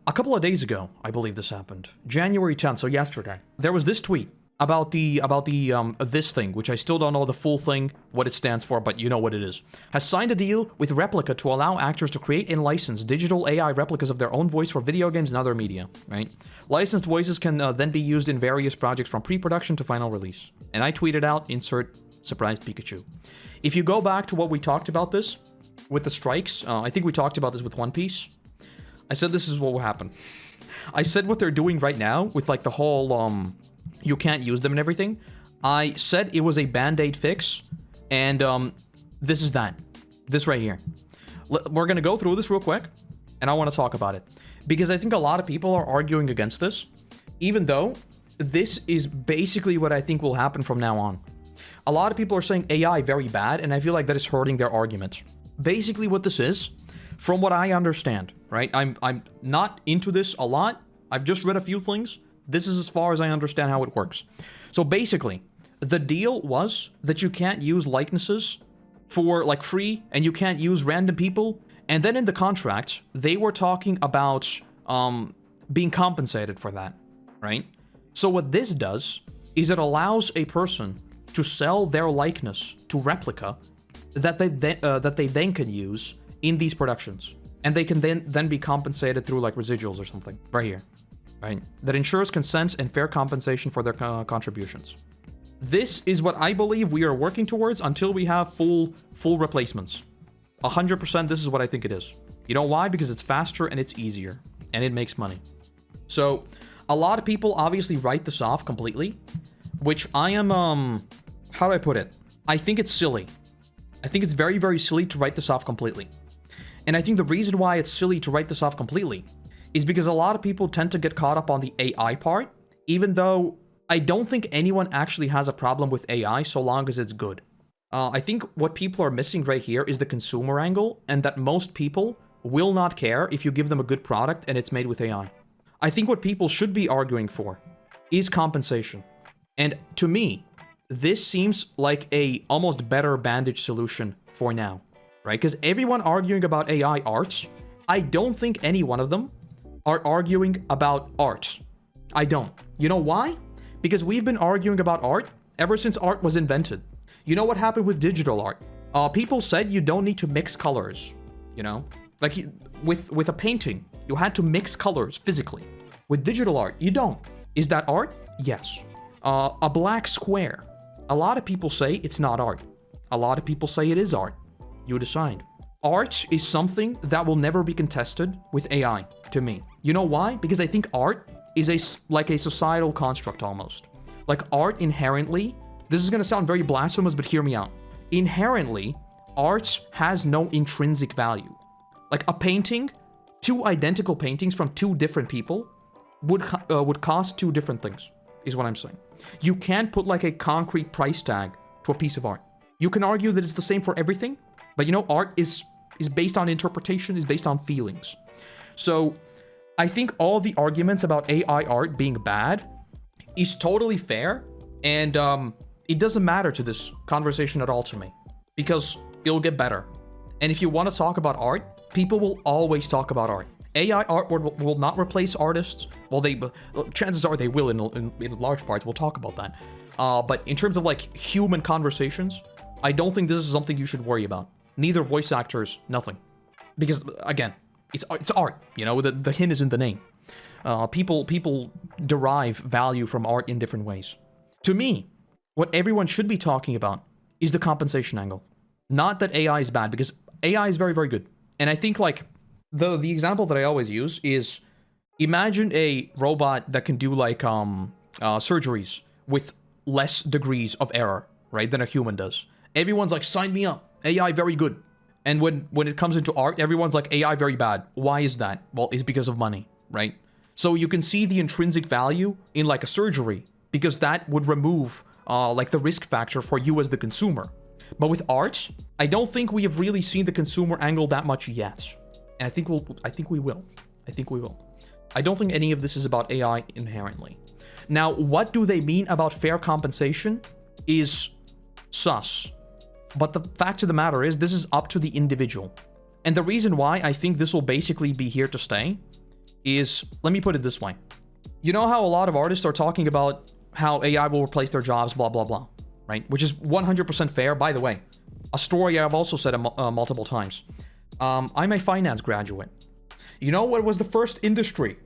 A couple of days ago, I believe this happened. January 10th, so yesterday. There was this tweet about this thing, which I still don't know the full thing, what it stands for, but you know what it is. Has signed a deal with Replica to allow actors to create and license digital AI replicas of their own voice for video games and other media, right? Licensed voices can then be used in various projects from pre-production to final release. And I tweeted out, insert surprise Pikachu. If you go back to what we talked about this, with the strikes, I think we talked about this with One Piece. I said this is what will happen. I said what they're doing right now with like the whole, you can't use them and everything. I said it was a band-aid fix, and this is that. This right here. We're gonna go through this real quick, and I want to talk about it. Because I think a lot of people are arguing against this, even though this is basically what I think will happen from now on. A lot of people are saying AI very bad, and I feel like that is hurting their argument. Basically what this is, from what I understand, right? I'm not into this a lot. I've just read a few things. This is as far as I understand how it works. So basically, the deal was that you can't use likenesses for like free, and you can't use random people. And then in the contract, they were talking about being compensated for that, right? So what this does is it allows a person to sell their likeness to Replica that they then can use in these productions, and they can then be compensated through like residuals or something right here, right? That ensures consent and fair compensation for their contributions. This is what I believe we are working towards until we have full replacements. 100%. This is what I think it is. You know why? Because it's faster and it's easier and it makes money. So a lot of people obviously write this off completely, which I am how do I put it? I think it's silly. I think it's very, very silly to write this off completely. And I think the reason why it's silly to write this off completely is because a lot of people tend to get caught up on the AI part, even though I don't think anyone actually has a problem with AI so long as it's good. I think what people are missing right here is the consumer angle, and that most people will not care if you give them a good product and it's made with AI. I think what people should be arguing for is compensation. And to me, this seems like a almost better bandage solution for now, right? Because everyone arguing about AI art, I don't think any one of them are arguing about art. I don't. You know why? Because we've been arguing about art ever since art was invented. You know what happened with digital art? People said you don't need to mix colors, you know? Like with a painting, you had to mix colors physically. With digital art, you don't. Is that art? Yes. A black square. A lot of people say it's not art. A lot of people say it is art. You decide. Art is something that will never be contested with AI, to me. You know why? Because I think art is like a societal construct almost. Like art inherently, this is gonna sound very blasphemous, but hear me out. Inherently, art has no intrinsic value. Like a painting, two identical paintings from two different people would cost two different things, is what I'm saying. You can't put like a concrete price tag to a piece of art. You can argue that it's the same for everything, but you know, art is based on interpretation, is based on feelings. So I think all the arguments about AI art being bad is totally fair, and it doesn't matter to this conversation at all to me, because it'll get better. And if you want to talk about art, people will always talk about art. AI art will not replace artists. Well, chances are they will in large parts. We'll talk about that. But in terms of like human conversations, I don't think this is something you should worry about. Neither voice actors, nothing. Because again, it's art. You know, the hint is in the name. People derive value from art in different ways. To me, what everyone should be talking about is the compensation angle. Not that AI is bad, because AI is very, very good. And I think like the example that I always use is, imagine a robot that can do like surgeries with less degrees of error, right, than a human does. Everyone's like, sign me up, AI very good. And when it comes into art, everyone's like, AI very bad. Why is that? Well, it's because of money, right? So you can see the intrinsic value in like a surgery, because that would remove like the risk factor for you as the consumer. But with art, I don't think we have really seen the consumer angle that much yet. And I think we will. I don't think any of this is about AI inherently. Now, what do they mean about fair compensation is sus. But the fact of the matter is, this is up to the individual. And the reason why I think this will basically be here to stay is, let me put it this way. You know how a lot of artists are talking about how AI will replace their jobs, blah, blah, blah, right? Which is 100% fair. By the way, a story I've also said multiple times. I'm a finance graduate. You know what was the first industry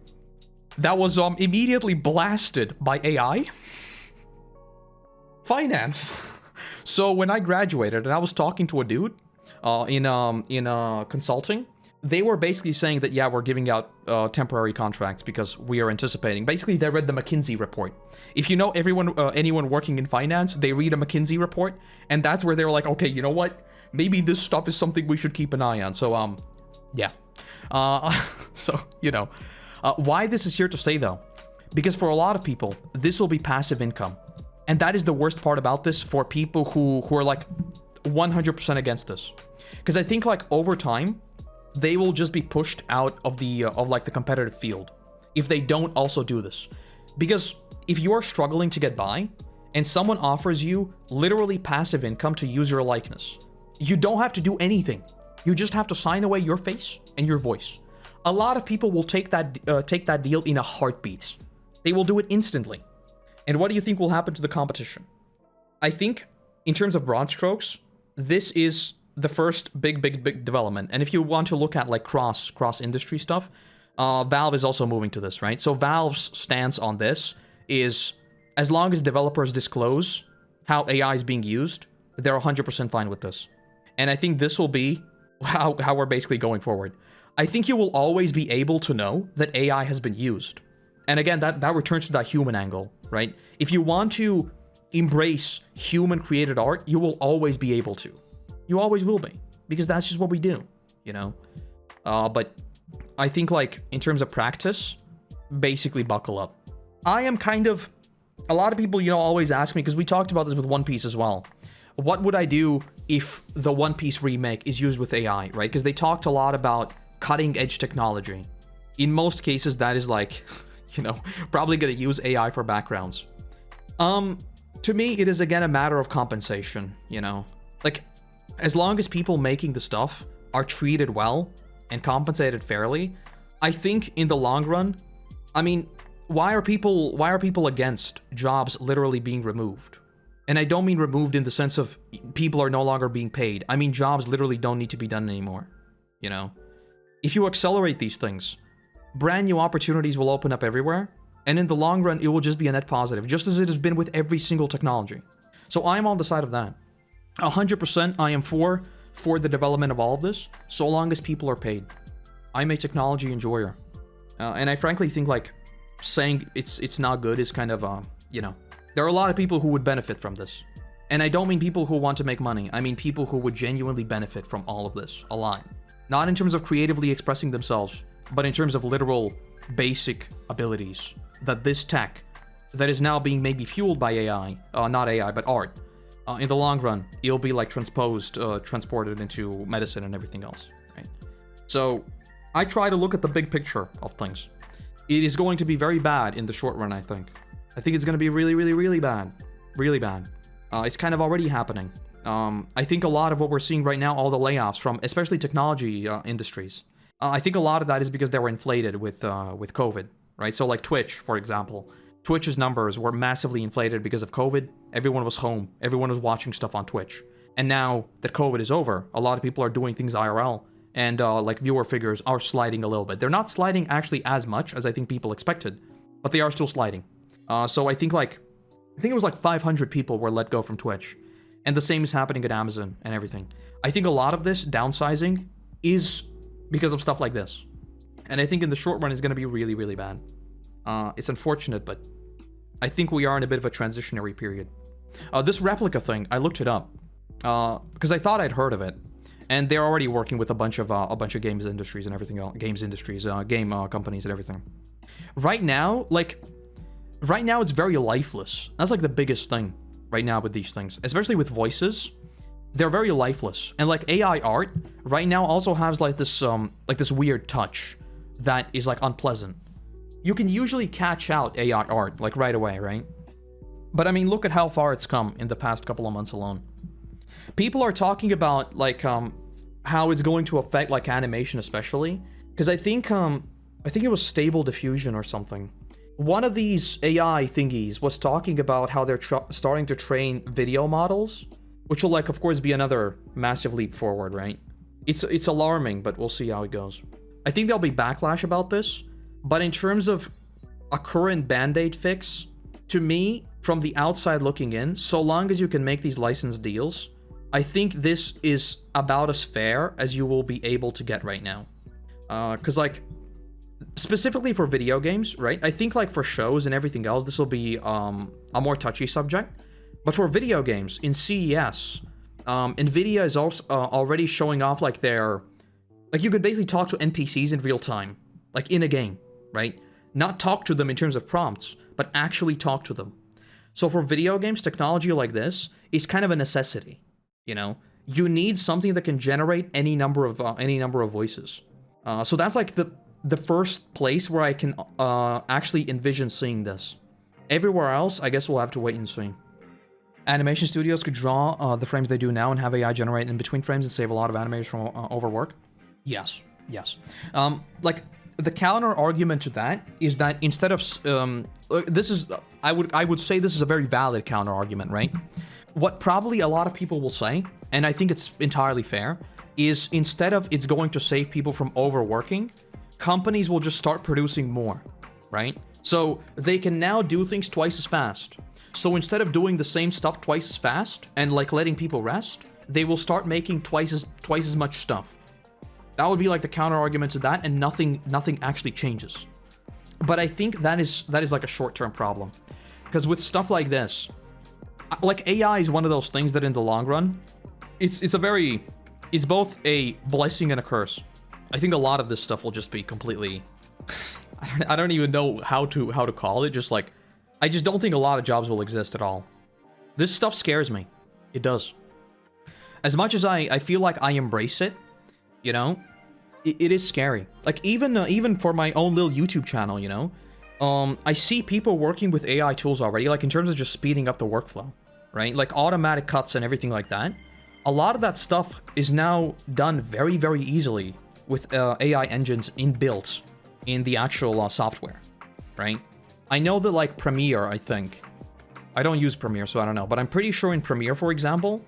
that was immediately blasted by AI? Finance. So when I graduated and I was talking to a dude in consulting, they were basically saying that, yeah, we're giving out temporary contracts because we are anticipating. Basically, they read the McKinsey report. If you know anyone working in finance, they read a McKinsey report, and that's where they're like, okay, you know what? Maybe this stuff is something we should keep an eye on. So, yeah. So, you know. Why this is here to stay, though? Because for a lot of people, this will be passive income. And that is the worst part about this for people who are like 100% against this. Because I think like over time, they will just be pushed out of the competitive field if they don't also do this. Because if you are struggling to get by and someone offers you literally passive income to use your likeness, you don't have to do anything. You just have to sign away your face and your voice. A lot of people will take that deal in a heartbeat. They will do it instantly. And what do you think will happen to the competition? I think, in terms of broad strokes, this is the first big development. And if you want to look at like cross industry stuff, Valve is also moving to this, right? So Valve's stance on this is, as long as developers disclose how AI is being used, they're 100% fine with this. And I think this will be how we're basically going forward. I think you will always be able to know that AI has been used. And again, that returns to that human angle, right? If you want to embrace human-created art, you will always be able to. You always will be, because that's just what we do, you know? But I think, like, in terms of practice, basically buckle up. I am kind of... A lot of people, you know, always ask me, because we talked about this with One Piece as well. What would I do if the One Piece remake is used with AI, right? Because they talked a lot about cutting-edge technology. In most cases, that is like... You know, probably gonna use AI for backgrounds. To me, it is again a matter of compensation, you know? Like, as long as people making the stuff are treated well and compensated fairly, I think in the long run, I mean, why are people against jobs literally being removed? And I don't mean removed in the sense of people are no longer being paid. I mean jobs literally don't need to be done anymore, you know? If you accelerate these things, brand new opportunities will open up everywhere, and in the long run, it will just be a net positive, just as it has been with every single technology. So I'm on the side of that. 100% I am for the development of all of this, so long as people are paid. I'm a technology enjoyer. And I frankly think, like, saying it's not good is kind of, you know, there are a lot of people who would benefit from this. And I don't mean people who want to make money. I mean people who would genuinely benefit from all of this a lot. Not in terms of creatively expressing themselves, but in terms of literal basic abilities that this tech that is now being maybe fueled by AI, not AI, but art, in the long run, it'll be like transported into medicine and everything else, right? So I try to look at the big picture of things. It is going to be very bad in the short run, I think. I think it's going to be really, really, really bad. Really bad. It's kind of already happening. I think a lot of what we're seeing right now, all the layoffs from especially technology industries, I think a lot of that is because they were inflated with COVID, right? So like Twitch, for example. Twitch's numbers were massively inflated because of COVID. Everyone was home. Everyone was watching stuff on Twitch. And now that COVID is over, a lot of people are doing things IRL. And like viewer figures are sliding a little bit. They're not sliding actually as much as I think people expected. But they are still sliding. So I think it was like 500 people were let go from Twitch. And the same is happening at Amazon and everything. I think a lot of this downsizing is because of stuff like this. And I think in the short run, it's going to be really, really bad. It's unfortunate, but I think we are in a bit of a transitionary period. This replica thing, I looked it up because I thought I'd heard of it. And they're already working with a bunch of games industries and everything else. Game companies and everything. Right now, it's very lifeless. That's like the biggest thing right now with these things. Especially with voices. They're very lifeless. And like AI art right now also has like this weird touch that is like unpleasant. You can usually catch out AI art like right away, right? But I mean, look at how far it's come in the past couple of months alone. People are talking about like how it's going to affect like animation especially, because I think I think it was Stable Diffusion or something. One of these AI thingies was talking about how they're starting to train video models, which will, like, of course, be another massive leap forward, right? It's alarming, but we'll see how it goes. I think there'll be backlash about this, but in terms of a current band-aid fix, to me, from the outside looking in, so long as you can make these license deals, I think this is about as fair as you will be able to get right now. Because, like, specifically for video games, right? I think, like, for shows and everything else, this will be a more touchy subject. But for video games, in CES, NVIDIA is also already showing off, like, their... Like, you can basically talk to NPCs in real time, like, in a game, right? Not talk to them in terms of prompts, but actually talk to them. So for video games, technology like this is kind of a necessity, you know? You need something that can generate any number of voices. So that's, like, the first place where I can actually envision seeing this. Everywhere else, I guess we'll have to wait and see. Animation studios could draw the frames they do now and have AI generate in between frames and save a lot of animators from overwork. Yes. Like, the counter argument to that is that instead of I would say this is a very valid counter argument, right? What probably a lot of people will say, and I think it's entirely fair, is instead of it's going to save people from overworking, companies will just start producing more, right? So they can now do things twice as fast. So instead of doing the same stuff twice as fast and, like, letting people rest, they will start making twice as much stuff. That would be, like, the counter argument to that, and nothing actually changes. But I think that is like a short-term problem, because with stuff like this, like, AI is one of those things that in the long run, it's both a blessing and a curse. I think a lot of this stuff will just be completely, I don't even know how to call it. Just, like, I just don't think a lot of jobs will exist at all. This stuff scares me. It does. As much as I feel like I embrace it, you know, it is scary. Like, even for my own little YouTube channel, you know, I see people working with AI tools already, like, in terms of just speeding up the workflow, right? Like, automatic cuts and everything like that. A lot of that stuff is now done very, very easily with AI engines inbuilt in the actual software, right? I know that, like, Premiere, I think. I don't use Premiere, so I don't know. But I'm pretty sure in Premiere, for example,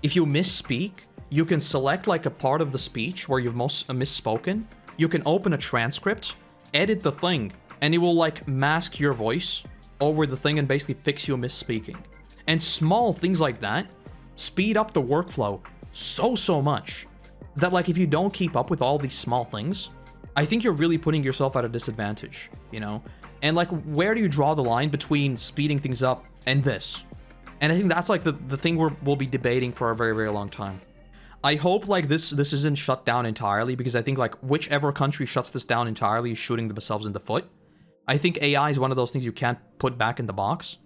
if you misspeak, you can select, like, a part of the speech where you've misspoken. You can open a transcript, edit the thing, and it will, like, mask your voice over the thing and basically fix you misspeaking. And small things like that speed up the workflow so much that, like, if you don't keep up with all these small things, I think you're really putting yourself at a disadvantage, you know? And, like, where do you draw the line between speeding things up and this? And I think that's, like, the thing we'll be debating for a very, very long time. I hope, like, this isn't shut down entirely, because I think, like, whichever country shuts this down entirely is shooting themselves in the foot. I think AI is one of those things you can't put back in the box.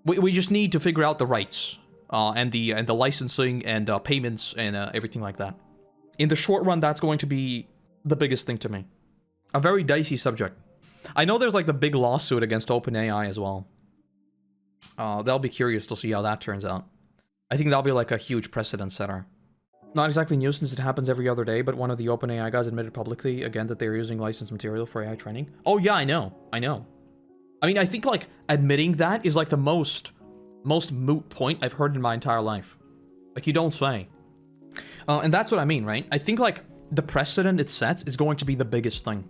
We just need to figure out the rights and the licensing and payments and everything like that. In the short run, that's going to be the biggest thing to me. A very dicey subject. I know there's, like, the big lawsuit against OpenAI as well. They'll be curious to see how that turns out. I think that'll be, like, a huge precedent setter. Not exactly new since it happens every other day, but one of the OpenAI guys admitted publicly again that they were using licensed material for AI training. Oh yeah, I know. I mean, I think, like, admitting that is, like, the most moot point I've heard in my entire life. Like, you don't say. And that's what I mean, right? I think, like, the precedent it sets is going to be the biggest thing.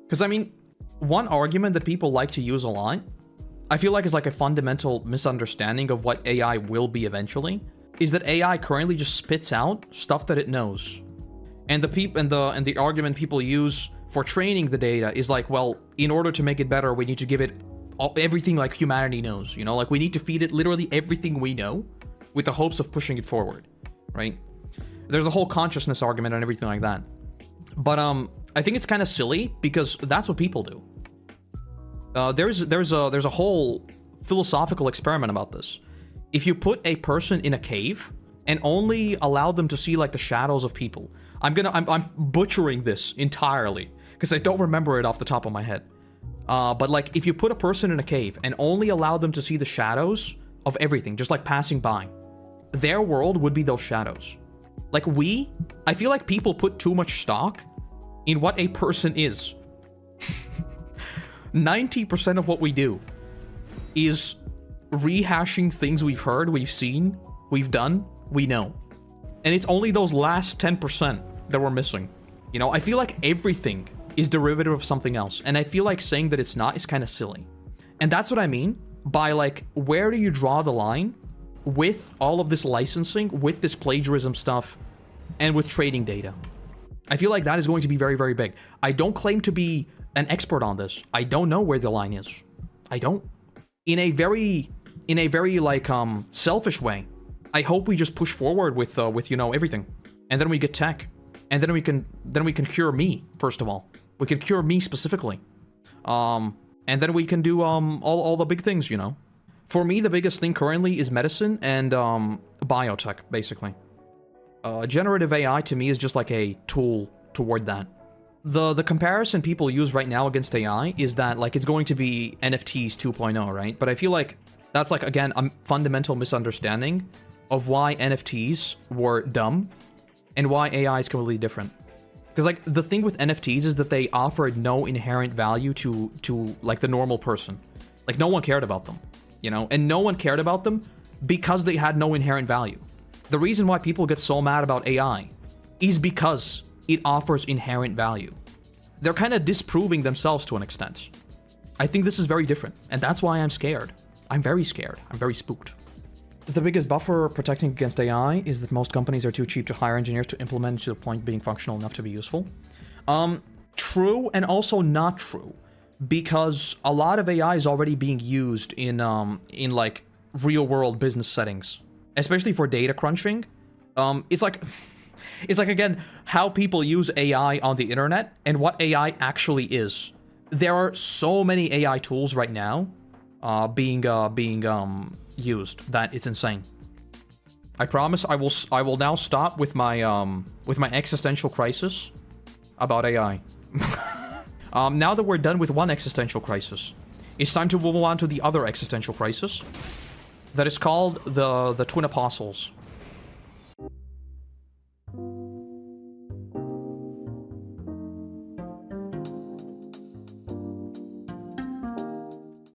Because, I mean, one argument that people like to use a lot, I feel like is, like, a fundamental misunderstanding of what AI will be eventually, is that AI currently just spits out stuff that it knows. And the argument people use for training the data is like, well, in order to make it better, we need to give it everything like humanity knows, you know? Like, we need to feed it literally everything we know with the hopes of pushing it forward, right? There's a whole consciousness argument and everything like that. But I think it's kind of silly, because that's what people do. There's a whole philosophical experiment about this. If you put a person in a cave and only allow them to see, like, the shadows of people, I'm butchering this entirely because I don't remember it off the top of my head. But, like, if you put a person in a cave and only allow them to see the shadows of everything, just, like, passing by, their world would be those shadows. Like, I feel like people put too much stock in what a person is. 90% of what we do is rehashing things we've heard, we've seen, we've done, we know. And it's only those last 10% that we're missing. You know, I feel like everything is derivative of something else, and I feel like saying that it's not is kind of silly. And that's what I mean by, like, where do you draw the line with all of this licensing, with this plagiarism stuff, and with trading data? I feel like that is going to be very, very big. I don't claim to be an expert on this. I don't know where the line is. I don't. In a very like selfish way, I hope we just push forward with you know, everything, and then we get tech, and then we can cure me. First of all, we can cure me specifically, and then we can do all the big things. You know, for me, the biggest thing currently is medicine and biotech, basically. Generative AI to me is just like a tool toward that. The comparison people use right now against AI is that, like, it's going to be NFTs 2.0, right? But I feel like that's, like, again, a fundamental misunderstanding of why NFTs were dumb and why AI is completely different. Because, like, the thing with NFTs is that they offered no inherent value to like, the normal person. Like, no one cared about them, you know? And no one cared about them because they had no inherent value. The reason why people get so mad about AI is because it offers inherent value. They're kind of disproving themselves to an extent. I think this is very different, and that's why I'm scared. I'm very scared. I'm very spooked. The biggest buffer protecting against AI is that most companies are too cheap to hire engineers to implement to the point being functional enough to be useful. True, and also not true, because a lot of AI is already being used in like real-world business settings, especially for data crunching. It's like, again, how people use AI on the internet and what AI actually is. There are so many AI tools right now being used that it's insane. I promise I will now stop with my existential crisis about AI. Now that we're done with one existential crisis, it's time to move on to the other existential crisis that is called the Twin Apostles.